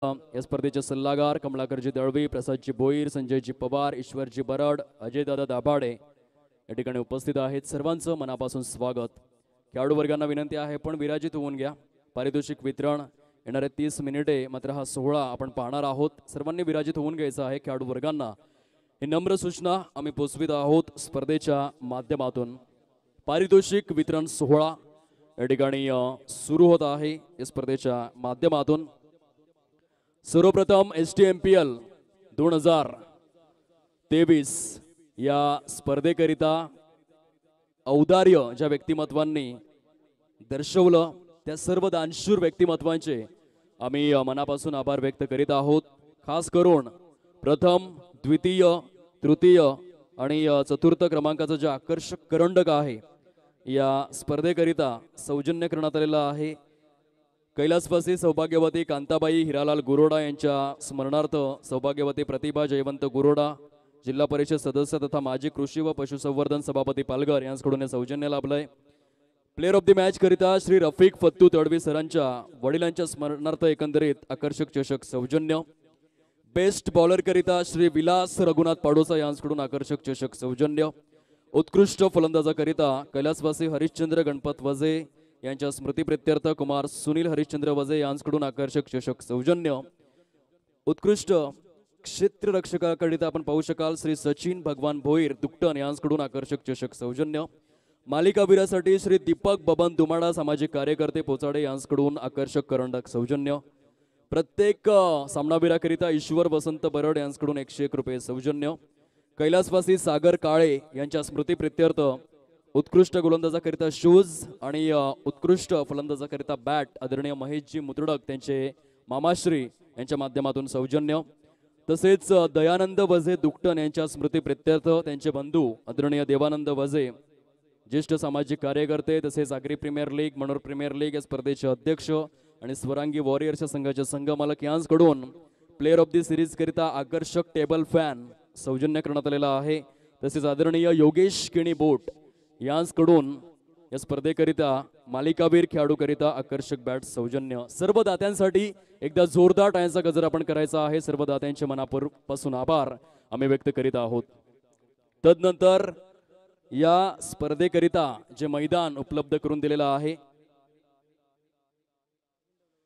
या स्पर्धेचे सल्लागार कमलाकरजी दळवी, प्रसादजी भोईर, संजयजी पवार, ईश्वरजी बरड, अजयदादा दाभाडे या ठिकाणी उपस्थित आहेत। सर्वांचं मनापासून स्वागत। खेळाडू वर्गांना विनंती आहे पण विराजित होऊन घ्या। पारितोषिक वितरण येणारे 30 मिनिटे मात्र हा सोहळा आपण पाहणार आहोत। सर्वांनी विराजित होऊन घ्यायचं आहे। खेळाडू वर्गांना ही नम्र सूचना आम्ही पोहोचवित आहोत स्पर्धेच्या माध्यमातून। पारितोषिक वितरण सोहळा या ठिकाणी सुरू होत आहे या स्पर्धेच्या माध्यमातून। सर्वप्रथम STMPL 2023 या स्पर्धेकरिता औदार्य ज्या व्यक्तिमत्वांनी दर्शवलं त्या सर्व दानशूर व्यक्तिमत्वांचे आम्ही मनापासून आभार व्यक्त करीत आहोत। खास करून प्रथम, द्वितीय, तृतीय आणि चतुर्थ क्रमांकाचं जे आकर्षक करंडक आहे या स्पर्धेकरिता सौजन्य करण्यात आलेलं आहे। कैलासवासी सौभाग्यवती कांताबाई हिरालाल गुरोडा यांच्या स्मरणार्थ सौभाग्यवती प्रतिभा जयवंत गुरोडा, जिल्हा परिषद सदस्य तथा माजी कृषी व पशुसंवर्धन सभापती पालघर यांच्याकडून सौजन्य लाभलंय। प्लेअर ऑफ द मॅच करिता श्री रफिक फत्तू तडवी सरांच्या वडिलांच्या स्मरणार्थ एकंदरीत आकर्षक चषक सौजन्य। बेस्ट बॉलर करिता श्री विलास रघुनाथ पाडोसा यांच्याकडून आकर्षक चषक सौजन्य। उत्कृष्ट फलंदाजाकरिता कैलासवासी हरिश्चंद्र गणपत वजे यांच्या स्मृतिप्रित्यर्थ कुमार सुनील हरिश्चंद्र वजे यांच्याकडून आकर्षक चषक सौजन्य। उत्कृष्ट क्षेत्ररक्षकाकरिता आपण पाहू शकाल श्री सचिन भगवान भोईर दुकटन यांच्याकडून आकर्षक चषक सौजन्य। मालिकावीरासाठी श्री दीपक बबन दुमाडा सामाजिक कार्यकर्ते पोचाडे यांच्याकडून आकर्षक करंडक सौजन्य। प्रत्येक सामनावीराकरिता ईश्वर वसंत बरड यांच्याकडून 101 रुपये सौजन्य। कैलासवासी सागर काळे यांच्या स्मृतिप्रित्यर्थ उत्कृष्ट गोलंदाजाकरिता शूज आणि उत्कृष्ट फलंदाजाकरिता बॅट आदरणीय महेशजी मुतडक त्यांचे मामाश्री यांच्या माध्यमातून सौजन्य। तसेच दयानंद वजे दुकटन यांच्या स्मृतिप्रित्यर्थ त्यांचे बंधू आदरणीय देवानंद वजे ज्येष्ठ सामाजिक कार्यकर्ते तसेच आगरी प्रीमियर लीग, मनोर प्रीमियर लीग या स्पर्धेचे अध्यक्ष आणि स्वरांगी वॉरियर्सच्या संघाचे संघमालक यांच्याकडून प्लेअर ऑफ द सिरीज करिता आकर्षक टेबल फॅन सौजन्य करण्यात आलेला आहे। तसेच आदरणीय योगेश किणी बोट यांच्याकडून या स्पर्धेकरिता मालिकावीर खेळाडूकरिता आकर्षक बॅट सौजन्य। सर्व दात्यांसाठी एकदा जोरदार टाळ्यांचा गजर आपण करायचा आहे। सर्व दात्यांचे मनापासून आभार आम्ही व्यक्त करीत आहोत। तदनंतर या स्पर्धेकरिता जे मैदान उपलब्ध करून दिलेलं आहे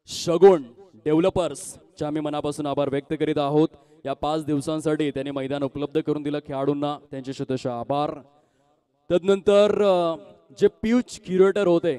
शगुन डेव्हलपर्सचे आम्ही मनापासून आभार व्यक्त करीत आहोत। या 5 दिवसांसाठी त्यांनी मैदान उपलब्ध करून दिलं खेळाडूंना, त्यांचे शतशः आभार। तदनंतर जे पिच क्युरेटर होते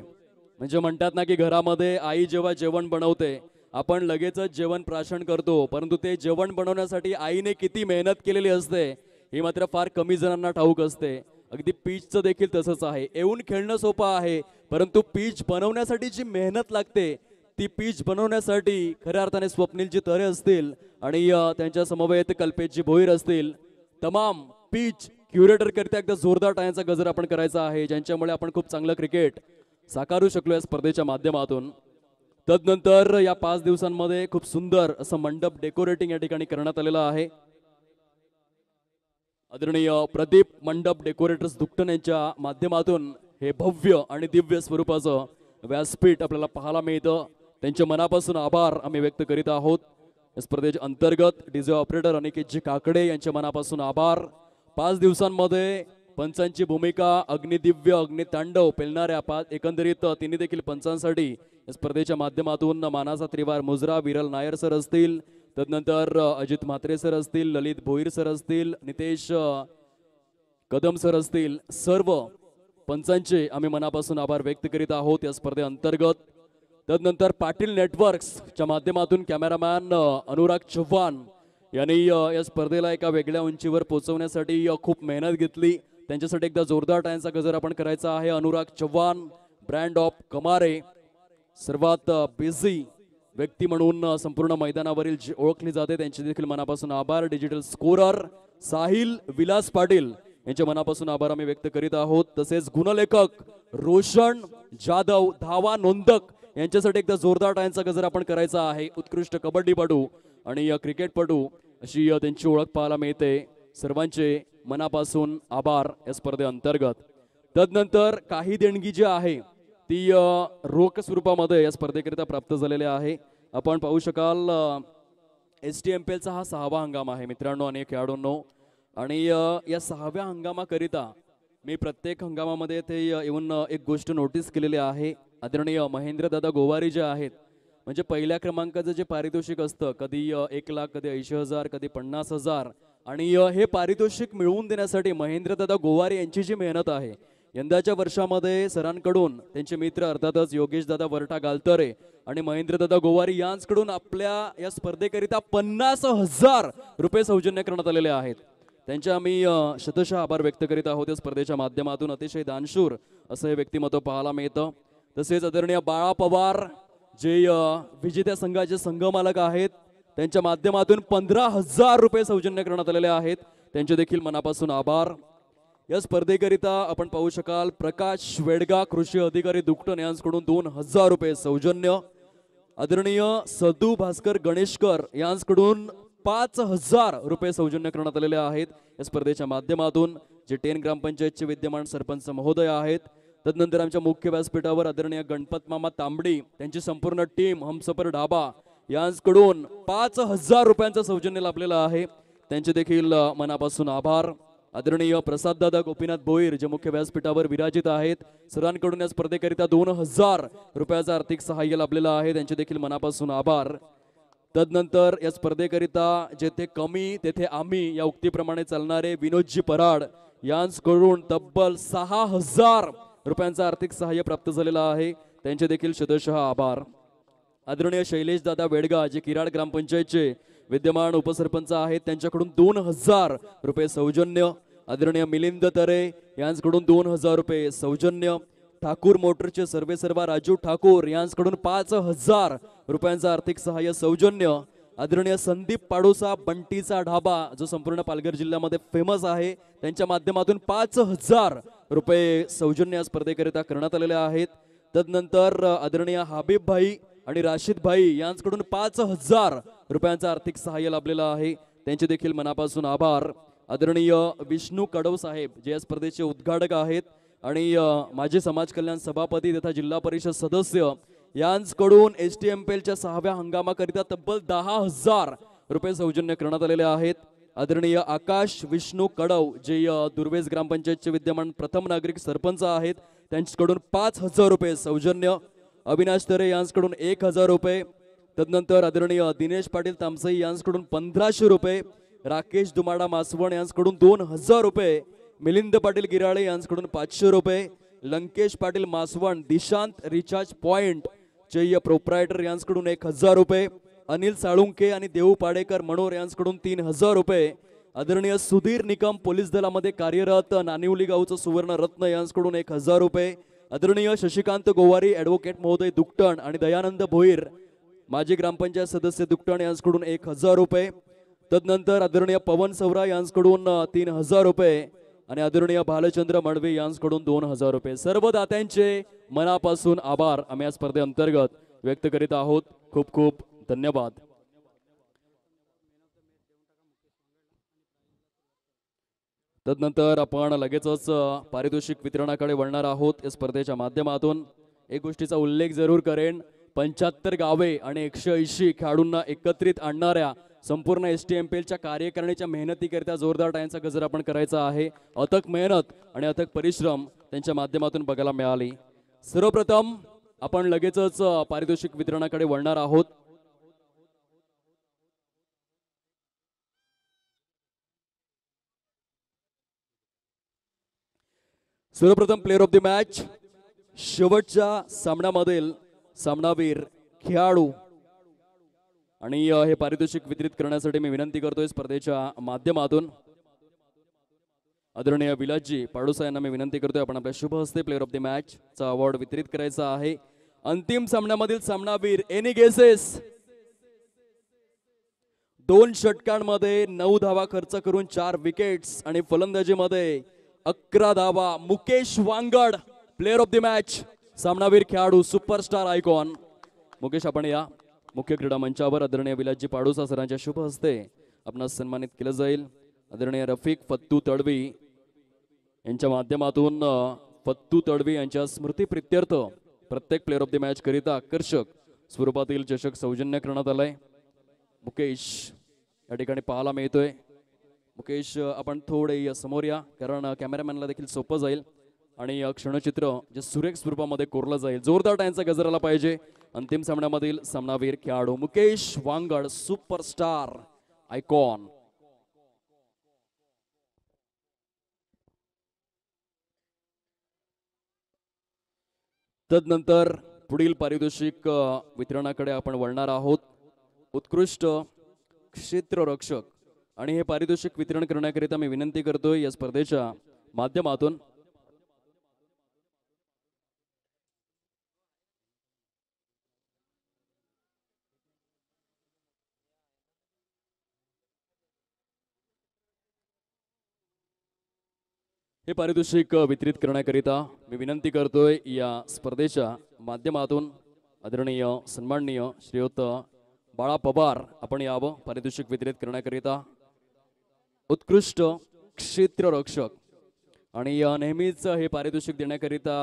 म्हणजे म्हणतात ना की घरामध्ये आई जेव्हा जेवण बनवते आपण लगेचच जेवण प्राशन करतो, परंतु ते जेवण बनवण्यासाठी आईने किती मेहनत केलेली असते हे मात्र फार कमी जणांना ठाऊक असते। अगदी पिचचं देखील तसंच आहे। येऊन खेळणं सोपं आहे परंतु पिच बनवण्यासाठी जी मेहनत लागते ती पिच बनवण्यासाठी खऱ्या अर्थाने स्वप्नीलजी तरे असतील आणि त्यांच्या समवेत कल्पेशजी भोईर असतील, तमाम पिच क्युरेटर करता एकदा जोरदार टाळ्यांचा गजर आपण करायचा आहे ज्यांच्यामुळे आपण खूप चांगलं क्रिकेट साकारू शकलो या स्पर्धेच्या माध्यमातून। तदनंतर या 5 दिवसांमध्ये खूप सुंदर असं मंडप डेकोरेटिंग या ठिकाणी करण्यात आलेलं आहे। आदरणीय प्रदीप मंडप डेकोरेटर्स दुकटन यांच्या माध्यमातून हे भव्य आणि दिव्य स्वरूपाचं व्यासपीठ आपल्याला पाहायला मिळतं। त्यांच्या मनापासून आभार आम्ही व्यक्त करीत आहोत। या स्पर्धेच्या अंतर्गत डीजे ऑपरेटर अनिकेतजी काकडे यांच्या मनापासून आभार। 5 दिवसांमध्ये पंचांची भूमिका अग्निदिव्य अग्नितांडव पेलणाऱ्या एकंदरीत तिन्ही देखील पंचांसाठी या स्पर्धेच्या माध्यमातून मानाचा त्रिवार मुजरा विरल नायर सर असतील, तदनंतर अजित म्हात्रे सर असतील, ललित भोईर सर असतील, नितेश कदम सर असतील, सर्व पंचांचे आम्ही मनापासून आभार व्यक्त करीत आहोत या स्पर्धेअंतर्गत। तदनंतर पाटील नेटवर्क्सच्या माध्यमातून कॅमेरामॅन अनुराग चव्हाण यांनी या स्पर्धेला एका वेगळ्या उंचीवर पोहोचवण्यासाठी खूप मेहनत घेतली। त्यांच्यासाठी एकदा जोरदार टाळ्यांचा गजर आपण करायचा आहे। अनुराग चव्हाण ब्रँड ऑफ कमारे, सर्वात बिझी व्यक्ती म्हणून संपूर्ण मैदानावरील जी ओळखली जाते त्यांचे देखील मनापासून आभार। डिजिटल स्कोरर साहिल विलास पाटील यांच्या मनापासून आभार आम्ही व्यक्त करीत आहोत। तसेच गुणलेखक रोशन जाधव धावा नोंदक यांच्यासाठी एकदा जोरदार टाळ्यांचा गजर आपण करायचा आहे। उत्कृष्ट कबड्डीपटू आणि क्रिकेटपटू अशी त्यांची ओळख पाहायला मिळते। सर्वांचे मनापासून आभार या स्पर्धेअंतर्गत। तदनंतर काही देणगी जी आहे ती रोख स्वरूपामध्ये या स्पर्धेकरिता प्राप्त झालेले आहे। आपण पाहू शकाल STMPLचा हा 6वा हंगाम आहे मित्रांनो आणि खेळाडूंनो. आणि या 6व्या हंगामाकरिता मी प्रत्येक हंगामामध्ये ते येऊन एक गोष्ट नोटीस केलेली आहे. आदरणीय महेंद्रदादा गोवारी जे आहेत, म्हणजे पहिल्या क्रमांकाचं जे पारितोषिक असतं, कधी 1 लाख, कधी 80,000, कधी 50,000. आणि हे पारितोषिक मिळवून देण्यासाठी महेंद्रदादा गोवारी यांची जी मेहनत आहे, यंदाच्या वर्षामध्ये सरांकडून त्यांचे मित्र अर्थातच योगेशदादा वरटा गालतरे आणि महेंद्रदादा गोवारी यांच्याकडून आपल्या या स्पर्धेकरिता 50,000 रुपये सौजन्य करण्यात आलेले आहेत. त्यांचे आम्ही शतशः आभार व्यक्त करीत आहोत. या स्पर्धेच्या माध्यमातून अतिशय दानशूर असं हे व्यक्तिमत्व पाहायला मिळतं. तसेच आदरणीय बाळा पवार जे विजेत्या संघाचे संघमालक आहेत, त्यांच्या माध्यमातून 15,000 रुपये सौजन्य करण्यात आलेले आहेत. त्यांचे देखील मनापासून आभार. या स्पर्धेकरिता आपण पाहू शकाल प्रकाश वेडगा कृषी अधिकारी दुकटन यांच्याकडून 2,000 रुपये सौजन्य. आदरणीय सदू भास्कर गणेशकर यांच्याकडून 5,000 रुपये सौजन्य करण्यात आलेले आहेत या स्पर्धेच्या माध्यमातून, जे 10 ग्रामपंचायतचे विद्यमान सरपंच महोदय आहेत. तदनंतर आमच्या मुख्य व्यासपीठावर आदरणीय गणपत मामा तांबडी त्यांची संपूर्ण टीम हमसफर ढाबा यांच्याकडून 5,000 रुपयांचं सौजन्य लाभलेलं आहे. त्यांचे देखील मनापासून आभार. आदरणीय प्रसाददादा गोपीनाथ भोईर जे मुख्य व्यासपीठावर विराजित आहेत, सरांकडून या स्पर्धेकरिता 2,000 रुपयाचं आर्थिक सहाय्य लाभलेलं आहे. त्यांचे देखील मनापासून आभार. तदनंतर या स्पर्धेकरिता जेथे कमी तेथे आम्ही या उक्तीप्रमाणे चालणारे विनोदजी पराड यांच्याकडून तब्बल 6,000 रुपयांचं आर्थिक सहाय्य प्राप्त झालेलं आहे. त्यांचे देखील शतशः आभार. आदरणीय शैलेश दादा वेडगा जे किराड ग्रामपंचायतचे विद्यमान उपसरपंच आहेत, त्यांच्याकडून 2,000 रुपये सौजन्य. आदरणीय मिलिंद तरे यांच्याकडून 2,000 रुपये सौजन्य. ठाकूर मोटरचे सर्वेसर्वा राजू ठाकूर यांच्याकडून 5,000 रुपयांचं आर्थिक सहाय्य सौजन्य. आदरणीय संदीप पाडोसा बंटीचा ढाबा जो संपूर्ण पालघर जिल्ह्यामध्ये फेमस आहे, त्यांच्या माध्यमातून 5,000 रुपये सौजन्य स्पर्धेकरिता करण्यात आलेले आहेत. तदनंतर आदरणीय हाबिब भाई आणि राशीद भाई यांच्याकडून 5,000 रुपयांचं आर्थिक सहाय्य लाभलेलं आहे. त्यांचे देखील मनापासून आभार. आदरणीय विष्णू कडव साहेब जे या स्पर्धेचे उद्घाटक आहेत आणि माजी समाज कल्याण सभापती तथा जिल्हा परिषद सदस्य यांच्याकडून STMPLच्या 6व्या हंगामाकरिता तब्बल 10,000 रुपये सौजन्य करण्यात आलेले आहेत. आदरणीय आकाश विष्णू कडव जे दुर्वेस ग्रामपंचायतचे विद्यमान प्रथम नागरिक सरपंच आहेत, त्यांच्याकडून 5,000 रुपये सौजन्य. अविनाश तरे यांच्याकडून 1,000 रुपये. तदनंतर आदरणीय दिनेश पाटील तामसई यांच्याकडून 1,500 रुपये. राकेश दुमाडा मासवण यांच्याकडून 2,000 रुपये. मिलिंद पाटील गिराळे यांच्याकडून 500 रुपये. लंकेश पाटील मासवण दिशांत रिचार्ज पॉइंट चे प्रोप्रायटर यांच्याकडून 1,000 रुपये. अनिल साळुंके आणि देऊ पाडेकर मनोर यांच्याकडून 3,000 रुपये. आदरणीय सुधीर निकम पोलीस दलामध्ये कार्यरत नानिवली गावचं सुवर्ण रत्न यांच्याकडून 1,000 रुपये. आदरणीय शशिकांत गोवारी ॲडव्होकेट महोदय दुकटण आणि दयानंद भोईर माजी ग्रामपंचायत सदस्य दुकटण यांच्याकडून 1,000 रुपये. तदनंतर आदरणीय पवन सवरा यांच्याकडून 3,000 रुपये आणि आदरणीय भालचंद्र मडवे यांच्याकडून 2,000 रुपये. सर्व दात्यांचे मनापासून आभार आम्ही या स्पर्धेअंतर्गत व्यक्त करीत आहोत. खूप खूप धन्यवाद. तदनंतर आपण लगेचच पारितोषिक वितरणाकडे वळणार आहोत. या स्पर्धेच्या माध्यमातून एक गोष्टीचा उल्लेख जरूर करेन, 75 गावे आणि 180 खेळाडूंना एकत्रित आणणाऱ्या संपूर्ण STMPLच्या कार्यकारिणीच्या मेहनतीकरिता जोरदार टाळ्यांचा गजर आपण करायचा आहे. अथक मेहनत आणि अथक परिश्रम त्यांच्या माध्यमातून बघायला मिळाली. सर्वप्रथम आपण लगेचच पारितोषिक वितरणाकडे वळणार आहोत. सर्वप्रथम प्लेअर ऑफ द मॅच शेवटच्या सामन्यामधील सामनावीर खेळाडू आणि हे पारितोषिक वितरित करण्यासाठी मी विनंती करतोय स्पर्धेच्या माध्यमातून आदरणीय विलासजी पाडोसा यांना मी विनंती करतोय आपण आपल्या शुभ हस्ते प्लेअर ऑफ द मॅच चा अवॉर्ड वितरित करायचा आहे. अंतिम सामन्यामधील सामनावीर एनी गेसेस 2 षटकांमध्ये 9 धावा खर्च करून 4 विकेट्स आणि फलंदाजीमध्ये 11 धावा Mukesh Wangad player of the match सामनावीर खेळाडू सुपरस्टार आयकॉन. मुकेश आपण या मुख्य क्रीडा मंचावर आदरणीय विलासजी पाडोसा सरांच्या शुभ हस्ते आपणास सन्मानित केलं जाईल. आदरणीय रफिक फत्तू तडवी यांच्या माध्यमातून फत्तू तडवी यांच्या स्मृती प्रित्यर्थ प्रत्येक प्लेअर ऑफ द मॅच करिता आकर्षक स्वरूपातील चषक सौजन्य करण्यात आलाय. मुकेश या ठिकाणी पाहायला मिळतोय. मुकेश आपण थोडे समोर या, कारण कॅमेरामॅनला देखील सोपं जाईल आणि क्षणचित्र जे सुरेख स्वरूपामध्ये कोरलं जाईल. जोरदार टाळ्यांचा गजर आला पाहिजे. अंतिम सामन्यामधील सामनावीर खेळाडू मुकेश वांगड, सुपरस्टार आयकॉन. तदनंतर पुढील पारितोषिक वितरणाकडे आपण वळणार आहोत. उत्कृष्ट क्षेत्ररक्षक आणि हे पारितोषिक वितरण करण्याकरिता मी विनंती करतोय या स्पर्धेच्या माध्यमातून हे पारितोषिक वितरित करण्याकरिता मी विनंती करतोय या स्पर्धेच्या माध्यमातून आदरणीय सन्माननीय श्रीयुत बाळा पवार आपण यावं पारितोषिक वितरित करण्याकरिता. उत्कृष्ट क्षेत्ररक्षक आणि नेहमीच हे पारितोषिक देण्याकरिता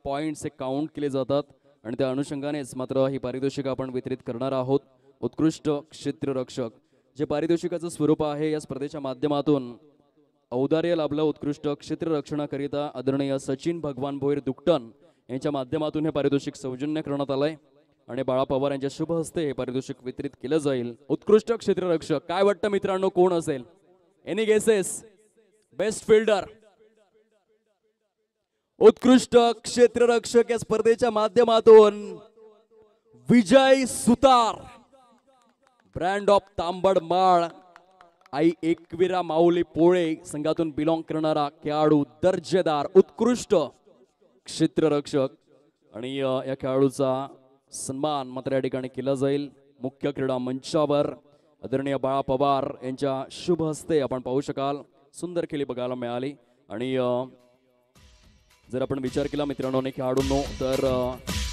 पॉइंट्स हे काउंट केले जातात आणि त्या अनुषंगानेच मात्र ही पारितोषिक आपण वितरित करणार आहोत. उत्कृष्ट क्षेत्ररक्षक जे पारितोषिकाचं स्वरूप आहे या स्पर्धेच्या माध्यमातून औदार्य लाभलं उत्कृष्ट क्षेत्ररक्षणाकरिता आदरणीय सचिन भगवान भोईर दुकटन यांच्या माध्यमातून हे पारितोषिक सौजन्य करण्यात आलंय आणि बाळा पवार यांच्या शुभ हस्ते हे पारितोषिक वितरित केलं जाईल. उत्कृष्ट क्षेत्ररक्षक काय वाटतं मित्रांनो, कोण असेल? Any guesses? बेस्ट फिल्डर, उत्कृष्ट क्षेत्ररक्षक या स्पर्धेच्या माध्यमातून विजय सुतार, ब्रँड ऑफ तांबड माळ, आई एकविरा माऊली पोळे संघातून बिलॉंग करणारा खेळाडू, दर्जेदार उत्कृष्ट क्षेत्ररक्षक. आणि या खेळाडूचा सन्मान मात्र या ठिकाणी केला जाईल मुख्य क्रीडा मंचावर. आदरणीय बाळा पवार यांच्या शुभ हस्ते आपण पाहू शकाल. सुंदर खेळी बघायला मिळाली. आणि जर आपण विचार केला मित्रांनो आणि खेळाडूंनो, तर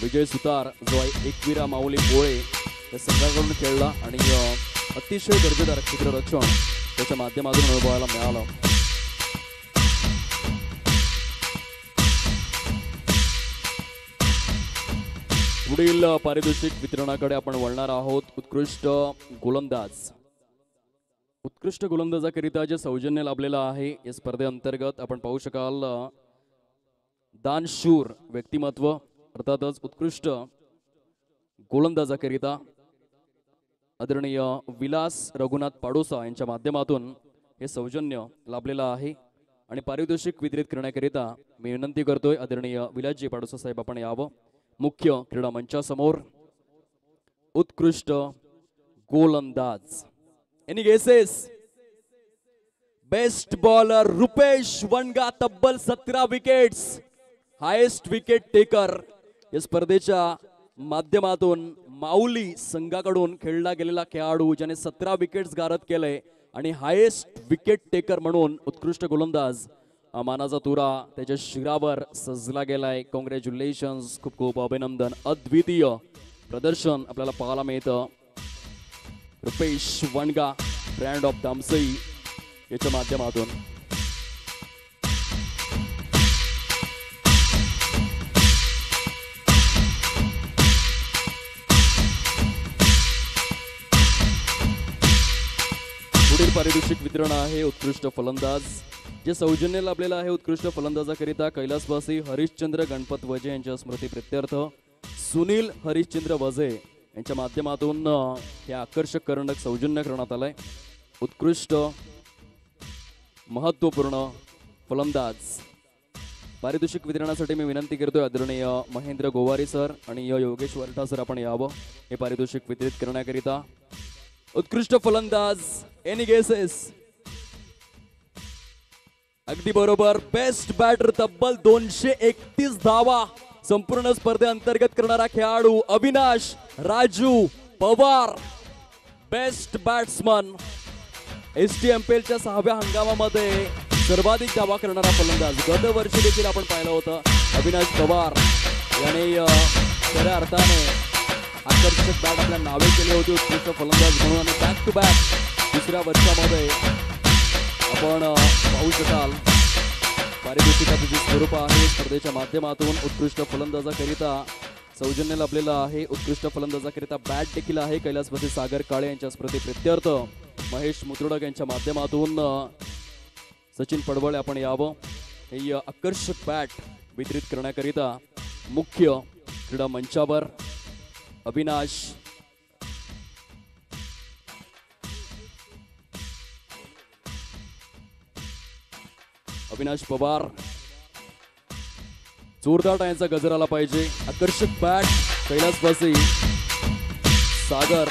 विजय सुतार जो आहे एकविरा माऊली पोळे या संघाकडून खेळला आणि अतिशय दर्जेदार क्षेत्ररक्षण त्याच्या माध्यमातून अनुभवायला मिळालं. पुढील पारितोषिक वितरणाकडे आपण वळणार आहोत. उत्कृष्ट गोलंदाज, उत्कृष्ट गोलंदाजाकरिता जे सौजन्य लाभलेलं आहे या स्पर्धेअंतर्गत आपण पाहू शकाल. दानशूर व्यक्तिमत्व अर्थातच उत्कृष्ट गोलंदाजाकरिता आदरणीय विलास रघुनाथ पाडोसा यांच्या माध्यमातून हे सौजन्य लाभलेलं आहे आणि पारितोषिक वितरित करण्याकरिता मी विनंती करतोय आदरणीय विलासजी पाडोसा साहेब आपण यावं मुख्य क्रीडा मंचासमोर. उत्कृष्ट गोलंदाज, any guesses? Best bowler Rupesh Vanga, तब्बल 17 विकेट्स, हायेस्ट विकेट टेकर या स्पर्धेच्या माध्यमातून माऊली संघाकडून खेळला गेलेला खेळाडू ज्याने 17 विकेट्स गारद केले आणि हायेस्ट विकेट टेकर म्हणून उत्कृष्ट गोलंदाज मानाचा तुरा त्याच्या शिरावर सजला गेलाय. कॉंग्रॅच्युलेशन्स, खूप खूप अभिनंदन. अद्वितीय प्रदर्शन आपल्याला पाहायला मिळतं. रुपेश वनगा, ब्रँड ऑफ दामसई याच्या माध्यमातून. पुढील पारितोषिक वितरण आहे उत्कृष्ट फलंदाज. जे सौजन्य लाभलेलं आहे उत्कृष्ट फलंदाजाकरिता कैलासवासी हरिश्चंद्र गणपत वजे यांच्या स्मृती प्रित्यर्थ सुनील हरिश्चंद्र वजे यांच्या माध्यमातून हे आकर्षक करंडक सौजन्य करण्यात आलंय. उत्कृष्ट महत्वपूर्ण फलंदाज पारितोषिक वितरणासाठी मी विनंती करतोय आदरणीय महेंद्र गोवारी सर आणि योगेश वरठा सर आपण यावं हे पारितोषिक वितरित करण्याकरिता. उत्कृष्ट फलंदाज, एनी गेसेस? अगदी बरोबर. बेस्ट बॅटर, तब्बल 231 धावा संपूर्ण स्पर्धेअंतर्गत करणारा खेळाडू अविनाश राजू पवार. बेस्ट बॅट्समन, STMPLच्या 6व्या हंगामामध्ये सर्वाधिक धावा करणारा फलंदाज. गत वर्षी देखील आपण पाहिलं होतं अविनाश पवार याने खऱ्या अर्थाने आकर्षक बॅट आपल्या नावे केली होती उत्कृष्ट फलंदाज म्हणून. आणि बॅक टू बॅक दुसऱ्या वर्षामध्ये आपण पाहू शकाल पारितोषिकाचं जे स्वरूप आहे स्पर्धेच्या माध्यमातून उत्कृष्ट फलंदाजाकरिता सौजन्य लाभलेला आहे. उत्कृष्ट फलंदाजाकरिता बॅट देखील आहे. कैलासवासी सागर काळे यांच्या स्मृती प्रित्यर्थ महेश मुत्रडक यांच्या माध्यमातून सचिन पडवळे आपण यावं. ही आकर्षक बॅट वितरित करण्याकरिता मुख्य क्रीडा मंचावर अविनाश पवार. जोरदार टाळ्यांचा गजर आला पाहिजे. आकर्षक बॅट कैलासवासी सागर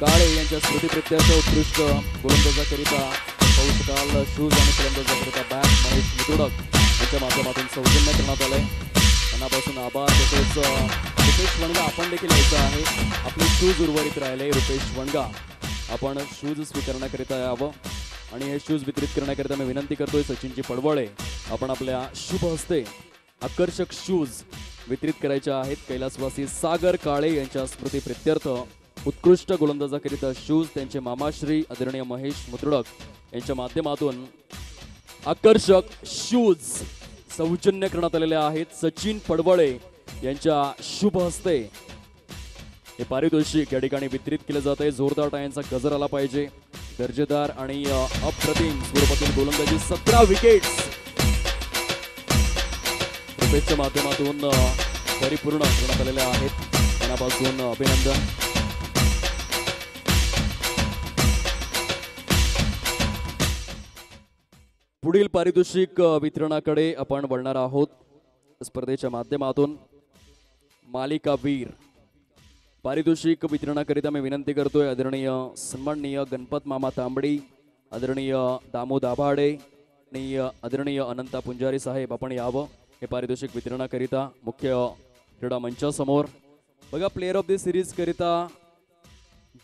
काळे यांच्या स्मृती प्रित्यर्थ उत्कृष्ट गोलंदाजाकरिता पाहू शकाल शूज आणि फलंदाजाकरिता बॅट महेश मुतुडक यांच्या माध्यमातून सौजन्य करण्यात आलंय. मनापासून आभार. तसेच रुपेश वणगा आपण देखील यायचं आहे. आपले शूज उर्वरित राहिले. रुपेश वणगा आपण शूज स्वीकारण्याकरिता यावं आणि हे शूज वितरित करण्याकरिता मी विनंती करतोय सचिनजी पडवळे आपण आपल्या शुभ हस्ते आकर्षक शूज वितरित करायचे आहेत. कैलासवासी सागर काळे यांच्या स्मृती प्रित्यर्थ उत्कृष्ट गोलंदाजाकरिता शूज त्यांचे मामाश्री आदरणीय महेश मुत्रडक यांच्या माध्यमातून आकर्षक शूज सौजन्य करण्यात आलेले आहेत. सचिन पडवळे यांच्या शुभ हस्ते हे पारितोषिक या ठिकाणी वितरित केले जात आहे. जोरदार टाळ्यांचा गजर आला पाहिजे. दर्जेदार आणि अप्रतिम स्वरूपातील गोलंदाजी 17 विकेट्स रुपेशच्या माध्यमातून परिपूर्ण करण्यात आलेल्या आहेत. मनापासून अभिनंदन. पुढील पारितोषिक वितरणाकडे आपण वळणार आहोत. स्पर्धेच्या माध्यमातून मालिकावीर पारितोषिक वितरणाकरिता मी विनंती करतोय आदरणीय सन्माननीय गणपत मामा तांबडी, आदरणीय दामो दाभाडे आणि आदरणीय अनंता पुंजारी साहेब आपण यावं हे पारितोषिक वितरणाकरिता मुख्य क्रीडा मंचासमोर. बघा प्लेअर ऑफ द सिरीज करिता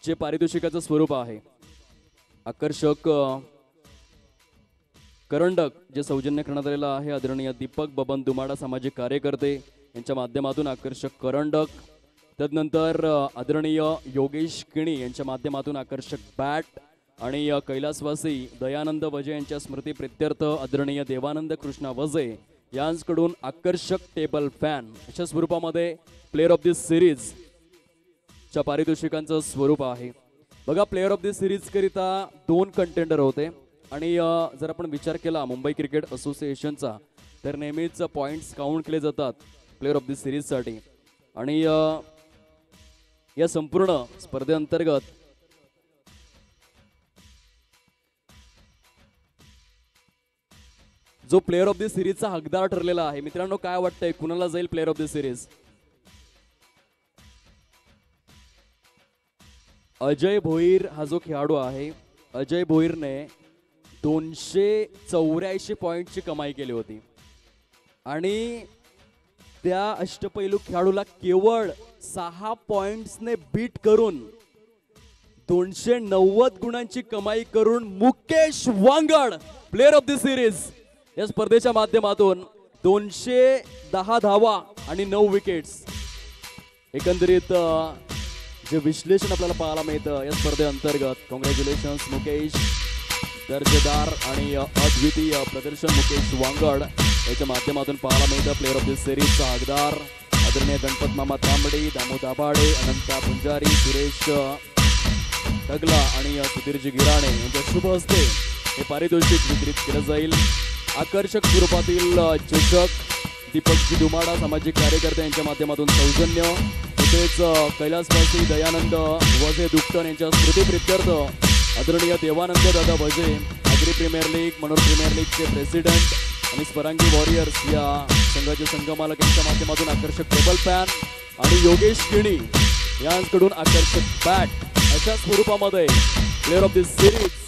जे पारितोषिकाचं स्वरूप आहे आकर्षक करंडक जे सौजन्य करण्यात आलेलं आहे. आदरणीय दीपक बबन दुमाडा सामाजिक कार्यकर्ते यांच्या माध्यमातून आकर्षक करंडक. तदनंतर आदरणीय योगेश किणी यांच्या माध्यमातून आकर्षक बॅट आणि कैलासवासी दयानंद वजे यांच्या स्मृती प्रित्यर्थ आदरणीय देवानंद कृष्णा वजे यांकडून आकर्षक टेबल फॅन अशा स्वरूपामध्ये प्लेअर ऑफ द सिरीज च्या पारितोषिकांचं स्वरूप आहे. बघा प्लेअर ऑफ द सिरीज करिता 2 कंटेंडर होते आणि जर आपण विचार केला मुंबई क्रिकेट असोसिएशनचा तर नेहमीच पॉइंट्स काउंट केले जातात प्लेअर ऑफ द सिरीजसाठी आणि या संपूर्ण स्पर्धेअंतर्गत जो प्लेअर ऑफ द सिरीजचा हकदार ठरलेला आहे. मित्रांनो काय वाटतंय कुणाला जाईल player of the series? Ajay Bhoir हा जो खेळाडू आहे अजय भोईरने 284 पॉइंटची कमाई केली होती आणि त्या अष्टपैलू खेळाडूला केवळ 6 पॉइंट्सने बीट करून 290 गुणांची कमाई करून Mukesh Wangad player of the series या स्पर्धेच्या माध्यमातून 210 धावा आणि 9 विकेट्स. एकंदरीत जे विश्लेषण आपल्याला पाहायला मिळतं या स्पर्धेअंतर्गत कॉंग्रॅच्युलेशन्स मुकेश. दर्जेदार आणि अद्वितीय प्रदर्शन मुकेश वांगड याच्या माध्यमातून पाहायला मिळतं. प्लेअर ऑफ द सिरीजचा हकदार आदरणीय गणपत मामा तांबडी, दामो दाभाडे, अनंता पुंजारी, सुरेश डगला आणि सुधीरजी गिराणे यांच्या शुभ हस्ते हे पारितोषिक वितरित केलं जाईल. आकर्षक स्वरूपातील चषक दीपकजी दुमाडा सामाजिक कार्यकर्ते यांच्या माध्यमातून सौजन्य. तसेच कैलासवासी दयानंद वजे दुक्टन यांच्या स्मृती प्रित्यर्थ आदरणीय देवानंद दादा वजे आगरी प्रीमियर लीग मनोर प्रीमियर लीगचे प्रेसिडेंट आणि स्परांगी वॉरियर्स या संघाचे संघमालक यांच्या माध्यमातून आकर्षक टेबल फॅन आणि योगेश किणी यांकडून आकर्षक बॅट अशा स्वरूपामध्ये प्लेअर ऑफ द सिरीज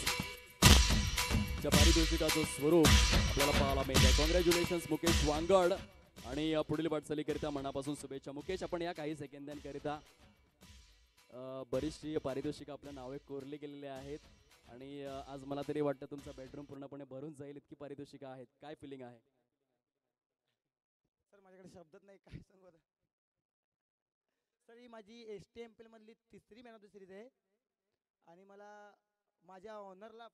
च्या पारितोषिकाचं स्वरूप आपल्याला पाहायला मिळतं. कॉंग्रॅच्युलेशन्स मुकेश वांगड आणि पुढील वाटचालीकरिता मनापासून शुभेच्छा. मुकेश आपण या काही सेकंदांकरिता बरीचशी पारितोषिक आपल्या नावे कोरली गेलेली आहेत आणि आज मला तरी वाटतं तुमचा बेडरूम पूर्णपणे भरून जाईल इतकी पारितोषिक आहेत. काय फिलिंग आहे? सर माझ्याकडे शब्दच नाही काय सांगू आता. सर ही माझी STMPL मधली 3री मॅन ऑफ द सिरीज आहे आणि मला माझ्या ऑनरला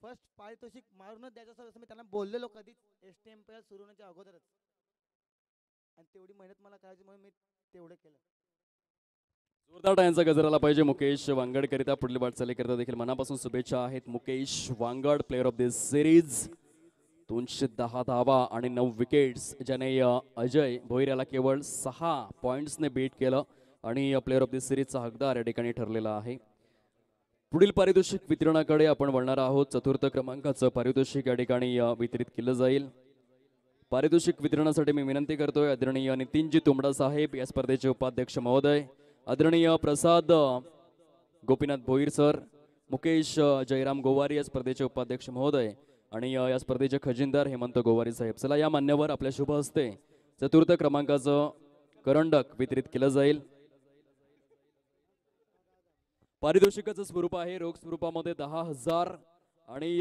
फर्स्ट पारितोषिक मारूनच द्यायचं असं मी त्यांना बोललेलो कधीच STMPL सुरू होण्याच्या अगोदरच. आणि तेवढी मेहनत मला करायची म्हणून मी तेवढं केलं. जोरदार टाळ्यांचा गजर आला पाहिजे मुकेश वांगडकरिता. पुढील वाटचालीकरिता देखील मनापासून शुभेच्छा आहेत. Mukesh Wangad player of this series, 210 धावा आणि 9 विकेट्स, ज्याने अजय भोईर याला केवळ 6 पॉईंट्सने बीट केलं आणि प्लेअर ऑफ दिस सिरीजचा हकदार या ठिकाणी ठरलेला आहे. पुढील पारितोषिक वितरणाकडे आपण वळणार आहोत. 4 क्रमांकाचं पारितोषिक या ठिकाणी वितरित केलं जाईल. पारितोषिक वितरणासाठी मी विनंती करतोय आदरणीय नितीनजी तुंबडा साहेब, या स्पर्धेचे उपाध्यक्ष महोदय, आदरणीय प्रसाद गोपीनाथ भोईर सर, मुकेश जयराम गोवारी या स्पर्धेचे उपाध्यक्ष महोदय आणि या स्पर्धेचे खजिनदार हेमंत गोवारी साहेब. चला या मान्यवर आपल्या शुभ हस्ते 4 क्रमांकाचं करंडक वितरित केलं जाईल. पारितोषिकाचं स्वरूप आहे रोख स्वरूपामध्ये 10,000 आणि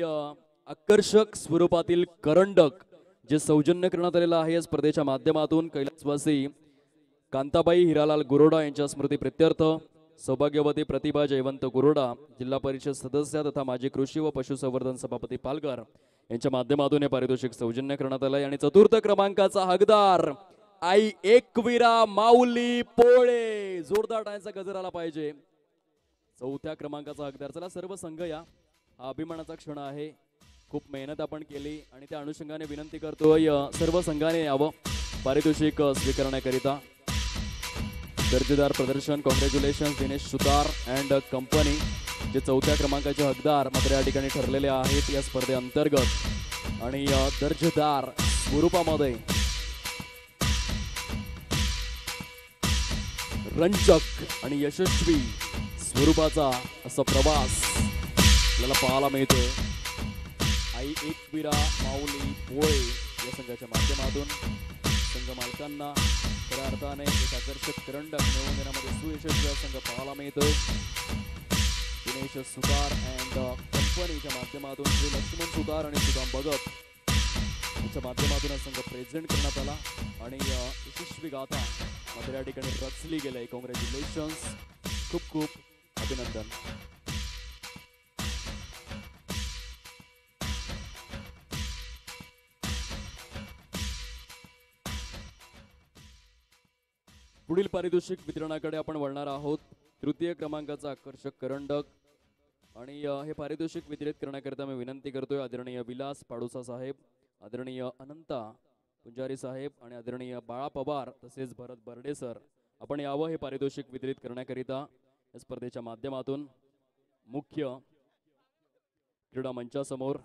आकर्षक स्वरूपातील करंडक जे सौजन्य करण्यात आलेलं आहे या स्पर्धेच्या माध्यमातून कैलासवासी कांताबाई हिरालाल गुरोडा यांच्या स्मृती प्रित्यर्थ सौभाग्यवती प्रतिभा जयवंत गुरोडा, जिल्हा परिषद सदस्य तथा माजी कृषी व पशुसंवर्धन सभापती पालघर यांच्या माध्यमातून हे पारितोषिक सौजन्य करण्यात आलं आहे. आणि 4 क्रमांकाचा हकदार आई एकविरा माऊली पोळे. जोरदार टाळ्यांचा गजर आला पाहिजे. 4थ्या क्रमांकाचा हकदार. चला सर्व संघ या, हा अभिमानाचा क्षण आहे. खूप मेहनत आपण केली आणि त्या अनुषंगाने विनंती करतोय सर्व संघाने यावं पारितोषिक स्वीकारण्याकरिता. दर्जेदार प्रदर्शन, congratulation Dinesh Sutar and company, जे 4थ्या क्रमांकाचे हकदार मात्र या ठिकाणी ठरलेले आहेत या स्पर्धेअंतर्गत. आणि दर्जेदार स्वरूपामध्ये रंजक आणि यशस्वी स्वरूपाचा असा प्रवास आपल्याला पाहायला मिळतोय. आई एकविरा माऊली पोळे या संघाच्या माध्यमातून संघ मालकांना खऱ्या अर्थाने एक आकर्षक करंडक मिळवून देण्यामध्ये सुयशस्वी संघ पाहायला मिळतोय. दिनेश सुतार अँड कंपनीच्या माध्यमातून श्री लक्ष्मण सुतार आणि सुदाम भगत यांच्या माध्यमातून हा संघ प्रेझेंट करण्यात आला आणि यशस्वी गाथा मात्र या ठिकाणी रचली गेले. कॉंग्रॅच्युलेशन्स, खूप खूप अभिनंदन. पुढील पारितोषिक वितरणाकडे आपण वळणार आहोत. 3 क्रमांकाचा आकर्षक करंडक आणि हे पारितोषिक वितरित करण्याकरिता मी विनंती करतोय आदरणीय विलास पाडुसा साहेब, आदरणीय अनंता पुंजारी साहेब आणि आदरणीय बाळा पवार तसेच भरत बर्डे सर, आपण यावं हे पारितोषिक वितरित करण्याकरिता या स्पर्धेच्या माध्यमातून मुख्य क्रीडा मंचासमोर.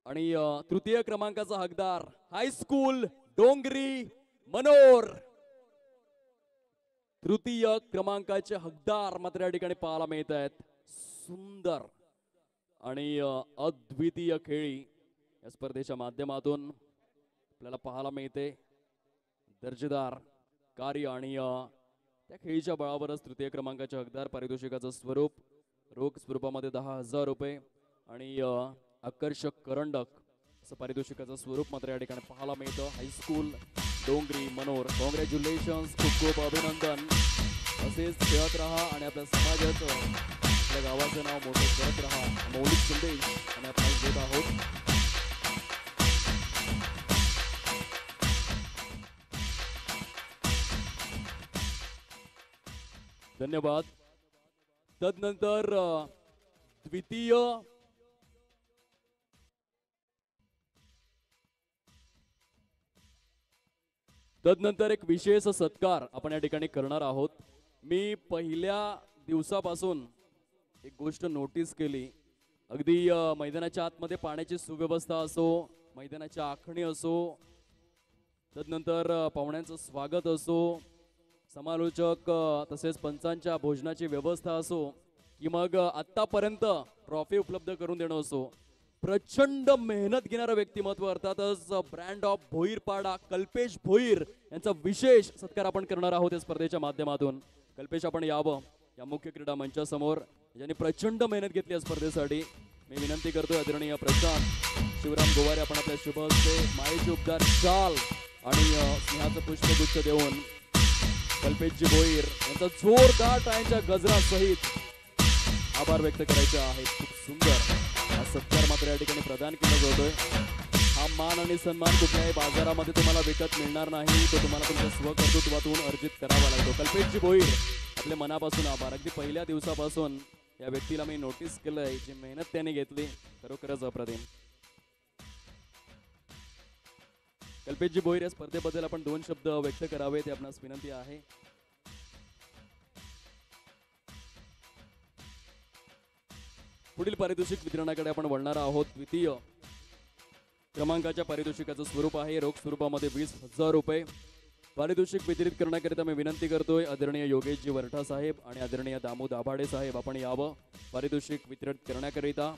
आणि 3 क्रमांकाचा हकदार हायस्कूल डोंगरी मनोर. 3 क्रमांकाचे हकदार मात्र या ठिकाणी पाहायला मिळत आहेत. सुंदर आणि अद्वितीय खेळी या स्पर्धेच्या माध्यमातून आपल्याला पाहायला मिळते. दर्जेदार कार्य आणि त्या खेळीच्या बळावरच 3 क्रमांकाचे हकदार. पारितोषिकाचं स्वरूप रोख स्वरूपामध्ये 10,000 रुपये आणि आकर्षक करंडक असं पारितोषिकाचं स्वरूप मात्र या ठिकाणी पाहायला मिळतं. हायस्कूल डोंगरी मनोर, कॉंग्रॅच्युलेशन्स, खूप खूप अभिनंदन. असेच खेळत राहा आणि आपल्या समाजाचं, आपल्या गावाचं नाव मोठं करत राहा. मौलिक संदेश आणि आपण देत आहोत. धन्यवाद. तदनंतर द्वितीय एक विशेष सत्कार आपण या ठिकाणी करणार आहोत. मी पहिल्या दिवसापासून एक गोष्ट नोटीस केली. अगदी मैदानाच्या आतमध्ये पाण्याची सुव्यवस्था असो, मैदानाच्या आखणी असो, तदनंतर पाहुण्यांचं स्वागत असो, समालोचक तसेच पंचांच्या भोजनाची व्यवस्था असो, की मग आतापर्यंत ट्रॉफी उपलब्ध करून देणं असो, प्रचंड मेहनत घेणारं व्यक्तिमत्व अर्थातच ब्रँड ऑफ भोईरपाडा कल्पेश भोईर यांचा विशेष सत्कार आपण करणार आहोत या स्पर्धेच्या माध्यमातून. कल्पेश, आपण यावं या मुख्य क्रीडा मंचासमोर, ज्यांनी प्रचंड मेहनत घेतली या स्पर्धेसाठी. मी विनंती करतोय आदरणीय प्रशांत शिवराम गोवारे, आपण आपल्या शुभ हस्ते मायेचे उपदार शाल आणि स्नेहाचं पुष्पगुच्छ देऊन कल्पेशजी भोईर यांचा जोरदार टाळ्यांच्या गजरासहित आभार व्यक्त करायचे आहेत. खूप सुंदर हा सत्कार मात्र या ठिकाणी प्रदान केला जातोय. हा मान आणि सन्मान कुठल्याही बाजारामध्ये तुम्हाला विकत मिळणार नाही. तो तुम्हाला तुमच्या स्वकर्तृत्वातून अर्जित करावा लागतो. कल्पेशजी भोईर, आपले मनापासून आभार. अगदी पहिल्या दिवसापासून या व्यक्तीला मी नोटीस केलंय, जी मेहनत त्याने घेतली खरोखरच अप्रतिम. कल्पेशजी भोईर, या स्पर्धेबद्दल आपण 2 शब्द व्यक्त करावेत हे आपणास विनंती आहे. पुढील पारितोषिक वितरणाकडे आपण वळणार आहोत. द्वितीय क्रमांकाच्या पारितोषिकाचं स्वरूप आहे रोख स्वरूपामध्ये 20,000 रुपये. पारितोषिक वितरित करण्याकरिता मी विनंती करतोय आदरणीय योगेशजी वरठा साहेब आणि आदरणीय दामू दाभाडे साहेब, आपण यावं पारितोषिक वितरित करण्याकरिता.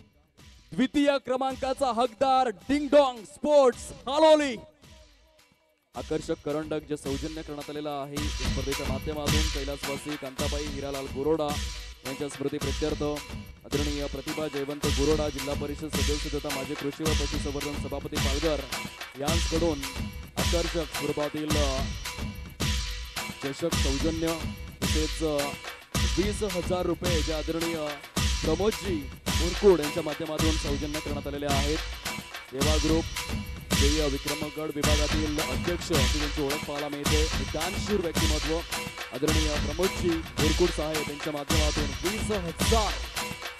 द्वितीय क्रमांकाचा हकदार डिंगडॉंग स्पोर्ट्स हालोली. आकर्षक करंडक जे सौजन्य करण्यात आलेला आहे स्पर्धेच्या माध्यमातून कैलासवासी कांताबाई हिरालाल गुरोडा यांच्या स्मृती प्रित्यर्थ आदरणीय प्रतिभा जयवंत गुरोडा, जिल्हा परिषद सदस्य तथा माजी कृषी व पशुसंवर्धन सभापती पालघर यांकडून आकर्षक स्वरूपातील चषक सौजन्य तसेच 20,000 रुपये जे आदरणीय प्रमोदजी मुरकुड यांच्या माध्यमातून सौजन्य करण्यात आलेले आहेत. देवा ग्रुप जे विक्रमगड विभागातील अध्यक्ष त्यांची ओळख पाहायला मिळते. दानशूर व्यक्तिमत्व आदरणीय प्रमोदजी मुरकुड साहेब यांच्या माध्यमातून 20,000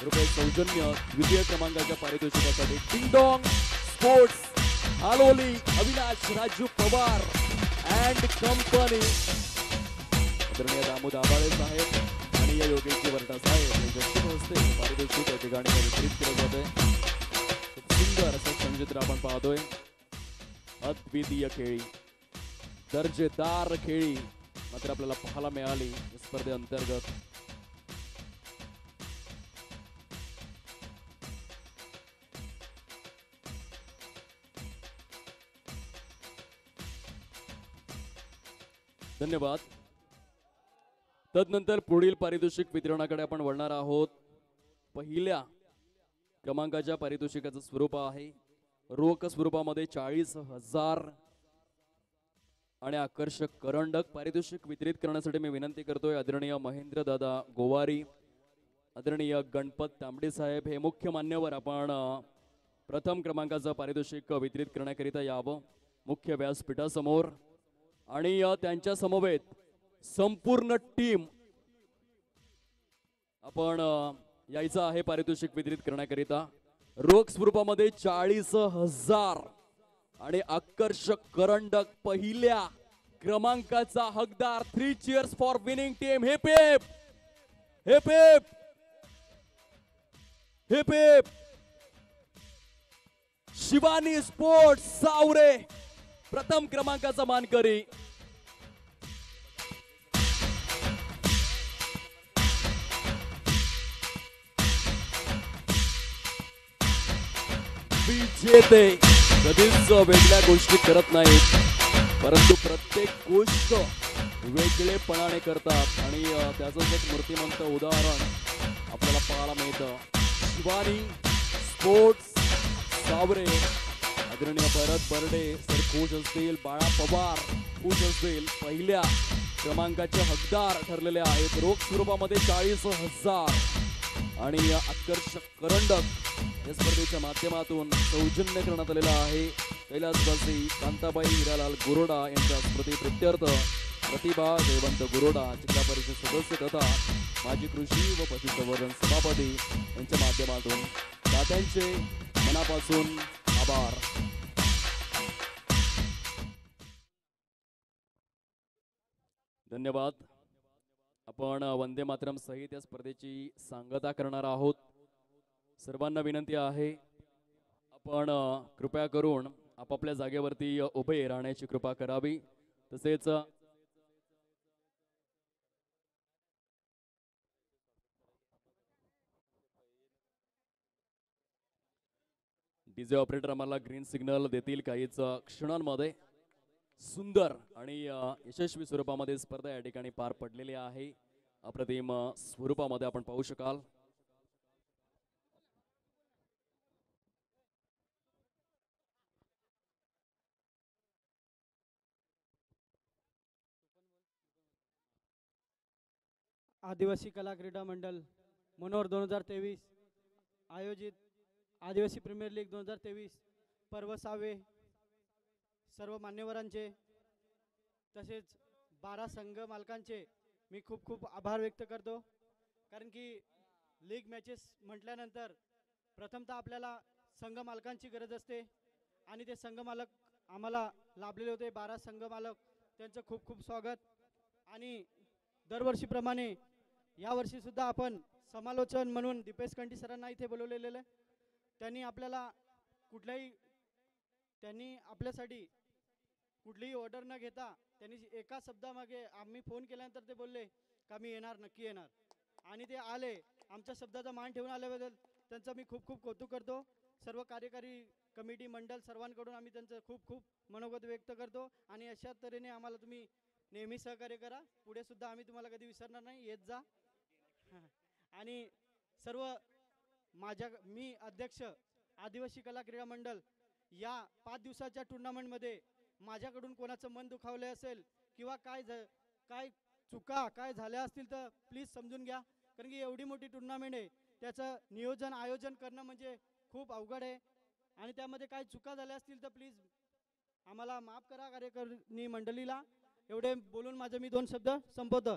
रुपये सौजन्य द्वितीय क्रमांकाच्या पारितोषिकासाठी dingdong sports Haloli, Avinash Raju Pawar and company, आदरणीय दामू दाभाडे साहेब आणि या योगेशजी वरठा साहेब यांच्या शुभ हस्ते पारितोषिक या ठिकाणी वितरित केलं जाते. खूप सुंदर असं संचित्र आपण पाहतोय. अद्वितीय खेळी, दर्जेदार खेळी मात्र आपल्याला पाहायला मिळाली स्पर्धेअंतर्गत. धन्यवाद. तदनंतर पुढील पारितोषिक वितरणाकडे आपण वळणार आहोत. पहिल्या क्रमांकाच्या पारितोषिकाचं स्वरूप आहे रोख स्वरूपामध्ये 40,000 आणि आकर्षक करंडक. पारितोषिक वितरित करण्यासाठी मी विनंती करतोय आदरणीय महेंद्र दादा गोवारी, आदरणीय गणपत तांबडे साहेब हे मुख्य मान्यवर आपण प्रथम क्रमांकाचं पारितोषिक वितरित करण्याकरिता यावं मुख्य व्यासपीठासमोर. आणि त्यांच्या समवेत संपूर्ण टीम आपण यायचं आहे पारितोषिक वितरित करण्याकरिता. रोख स्वरूपामध्ये 40,000 आणि आकर्षक करंडक. पहिल्या क्रमांकाचा हकदार. 3 cheers for winning team. Heap heap heap heap heap heap. Shivani sports सावरे प्रथम क्रमांकाचा मानकरी. विजेते कधीच वेगळ्या गोष्टी करत नाहीत, परंतु प्रत्येक गोष्ट वेगळेपणाने करतात आणि त्याचंच एक मूर्तिमंत उदाहरण आपल्याला पाहायला मिळतं. शिवानी स्पोर्ट्स सावरे, आदरणीय भरत बर्डे सर खुश असतील, बाळा पवार खुश असतील, पहिल्या क्रमांकाचे हकदार ठरलेले आहेत. रोख स्वरूपामध्ये 40,000 आणि आकर्षक करंडक या स्पर्धेच्या माध्यमातून सौजन्य करण्यात आलेला आहे. कैलासवासी कांताबाई हिरालाल गुरोडा यांच्या स्मृती प्रित्यर्थ प्रतिभा जयवंत गुरोडा, जिल्हा परिषद सदस्य तथा माजी कृषी व पशुसंवर्धन सभापती यांच्या माध्यमातून दात्यांचे मनापासून आभार. धन्यवाद. आपण वंदे मातरम सहित या स्पर्धेची सांगता करणार आहोत. सर्वांना विनंती आहे आपण कृपया करून आपापल्या जागेवरती उभे राहण्याची कृपा करावी. तसेच डीजे ऑपरेटर आम्हाला ग्रीन सिग्नल देतील काहीच क्षणांमध्ये. सुंदर आणि यशस्वी स्वरूपामध्ये स्पर्धा या ठिकाणी पार पडलेली आहे. अप्रतिम स्वरूपामध्ये आपण पाहू शकाल. आदिवासी कला क्रीडा मंडळ मनोहर 2023 आयोजित आदिवासी प्रीमियर लीग 2023 पर्वसावे, सर्व मान्यवरांचे, तसेच 12 संघ मालकांचे मी खूप खूप आभार व्यक्त करतो. कारण की लीग मॅचेस म्हटल्यानंतर प्रथमतः आपल्याला संघ मालकांची गरज असते आणि ते संघ मालक आम्हाला लाभलेले होते. 12 संघ मालक, त्यांचं खूप खूप स्वागत. आणि दरवर्षीप्रमाणे यावर्षीसुद्धा आपण समालोचन म्हणून दीपेश कंठी सरांना इथे बोलवलेलं आहे. त्यांनी आपल्यासाठी कुठलीही ऑर्डर न घेता त्यांनी एका शब्दामागे आम्ही फोन केल्यानंतर ते बोलले का मी येणार, नक्की येणार, आणि ते आले. आमच्या शब्दाचा मान ठेवून आल्याबद्दल त्यांचं मी खूप खूप कौतुक करतो. सर्व कार्यकारी कमिटी मंडळ सर्वांकडून आम्ही त्यांचं खूप खूप मनोगत व्यक्त करतो. आणि अशा तऱ्हेने आम्हाला तुम्ही नेहमी सहकार्य करा. पुढे सुद्धा आम्ही तुम्हाला कधी विसरणार नाही, येत जा. आणि सर्व मी अध्यक्ष आदिवासी कला क्रीडा मंडळ या 5 दिवसाच्या टुर्नामेंटमध्ये माझ्याकडून कोणाचं मन दुखावले असेल किंवा काय चुका काय झाल्या असतील तर प्लीज समजून घ्या. कारण की एवढी मोठी टुर्नामेंट आहे, त्याचं नियोजन आयोजन करणं म्हणजे खूप अवघड आहे. आणि त्यामध्ये काय चुका झाल्या असतील तर प्लीज आम्हाला माफ करा कार्यकर्ती मंडळीला. एवढे बोलून माझं मी 2 शब्द संपवतो.